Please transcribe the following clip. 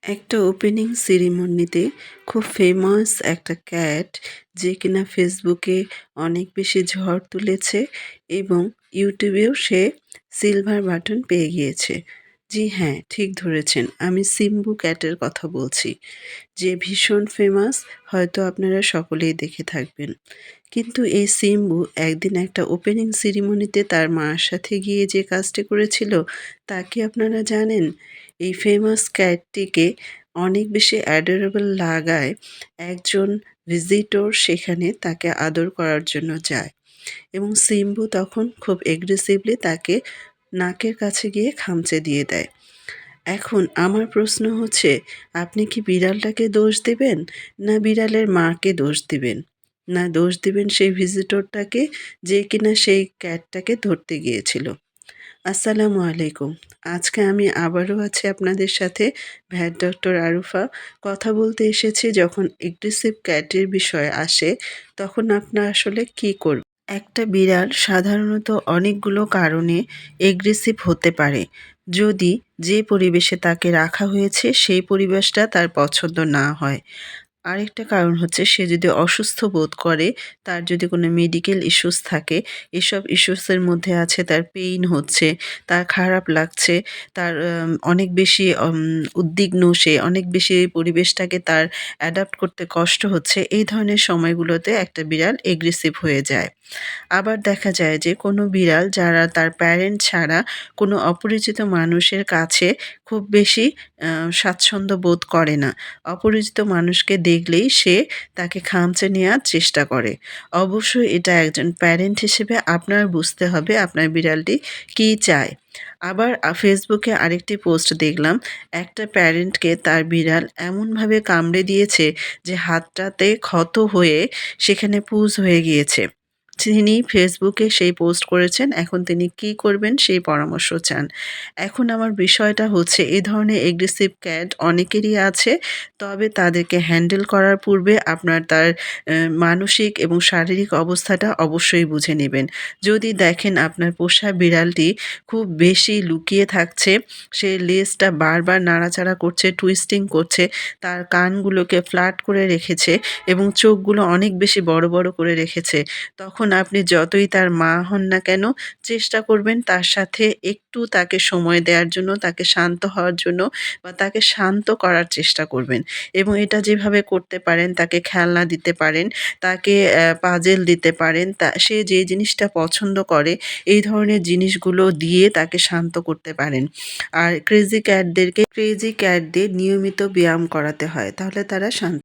একটা ওপেনিং সেরিমনিতে খুব ফেমাস একটা ক্যাট যে কিনা ফেসবুকে অনেক বেশি ঝড় তুলেছে এবং ইউটিউবেও সে সিলভার বাটন পেয়ে গিয়েছে। জি হ্যাঁ, ঠিক ধরেছেন, আমি সিম্বু ক্যাটের কথা বলছি, যে ভীষণ ফেমাস। হয়তো আপনারা সকলেই দেখে থাকবেন। কিন্তু এই সিম্বু একদিন একটা ওপেনিং সেরিমনিতে তার মার সাথে গিয়ে যে কাজটি করেছিল তা কি আপনারা জানেন? এই ফেমাস ক্যাটটিকে অনেক বেশি অ্যাডোরেবল লাগায় একজন ভিজিটর সেখানে তাকে আদর করার জন্য যায় এবং সিম্বু তখন খুব এগ্রেসিভলি তাকে নাকের কাছে গিয়ে খামচে দিয়ে দেয়। এখন আমার প্রশ্ন হচ্ছে, আপনি কি বিড়ালটাকে দোষ দিবেন? না বিড়ালের মাকে দোষ দিবেন? না দোষ দিবেন সেই ভিজিটরটাকে যে কিনা সেই ক্যাটটাকে ধরতে গিয়েছিল? আসসালামু আলাইকুম। আজকে আমি আবারও আছি আপনাদের সাথে, ভ্যাট ডক্টর আরুফা। কথা বলতে এসেছি, যখন এগ্রেসিভ ক্যাটের বিষয় আসে তখন আপনার আসলে কী করবেন? একটা বিড়াল সাধারণত অনেকগুলো কারণে এগ্রেসিভ হতে পারে। যদি যে পরিবেশে তাকে রাখা হয়েছে সেই পরিবেশটা তার পছন্দ না হয়। আরেকটা কারণ হচ্ছে সে যদি অসুস্থ বোধ করে, তার যদি কোনো মেডিকেল ইস্যুস থাকে, এসব ইস্যুসের মধ্যে আছে তার পেইন হচ্ছে, তার খারাপ লাগছে, তার অনেক বেশি উদ্বিগ্ন, সে অনেক বেশি পরিবেশটাকে তার অ্যাডাপ্ট করতে কষ্ট হচ্ছে। এই ধরনের সময়গুলোতে একটা বিড়াল এগ্রেসিভ হয়ে যায়। আবার দেখা যায় যে কোনো বিড়াল যারা তার প্যারেন্ট ছাড়া কোনো অপরিচিত মানুষের কাছে খুব বেশি স্বাচ্ছন্দ্য বোধ করে না। অপরিচিত মানুষকে দেখলেই সে তাকে খামচে নেওয়ার চেষ্টা করে। অবশ্যই এটা একজন প্যারেন্ট হিসেবে আপনার বুঝতে হবে আপনার বিড়ালটি কী চায়। আবার ফেসবুকে আরেকটি পোস্ট দেখলাম, একটা প্যারেন্টকে তার বিড়াল এমনভাবে কামড়ে দিয়েছে যে হাতটাতে ক্ষত হয়ে সেখানে পুঁজ হয়ে গিয়েছে। তিনি ফেসবুকে সেই পোস্ট করেছেন। এখন তিনি কী করবেন সেই পরামর্শ চান। এখন আমার বিষয়টা হচ্ছে, এ ধরনের এগ্রেসিভ ক্যাট অনেকেরই আছে। তবে তাদেরকে হ্যান্ডেল করার পূর্বে আপনার তার মানসিক এবং শারীরিক অবস্থাটা অবশ্যই বুঝে নেবেন। যদি দেখেন আপনার পোষা বিড়ালটি খুব বেশি লুকিয়ে থাকছে, সে লেজটা বারবার নাড়াচাড়া করছে, টুইস্টিং করছে, তার কানগুলোকে ফ্ল্যাট করে রেখেছে এবং চোখগুলো অনেক বেশি বড়, বড় করে রেখেছে, তখন আপনি যতই তার মা হন না কেন, চেষ্টা করবেন তার সাথে একটু তাকে সময় দেওয়ার জন্য, তাকে শান্ত হওয়ার জন্য বা তাকে শান্ত করার চেষ্টা করবেন। এবং এটা যেভাবে করতে পারেন, তাকে খেলনা দিতে পারেন, তাকে পাজেল দিতে পারেন, সে যে জিনিসটা পছন্দ করে এই ধরনের জিনিসগুলো দিয়ে তাকে শান্ত করতে পারেন। আর ক্রেজি ক্যাটদের নিয়মিত ব্যায়াম করাতে হয়, তাহলে তারা শান্ত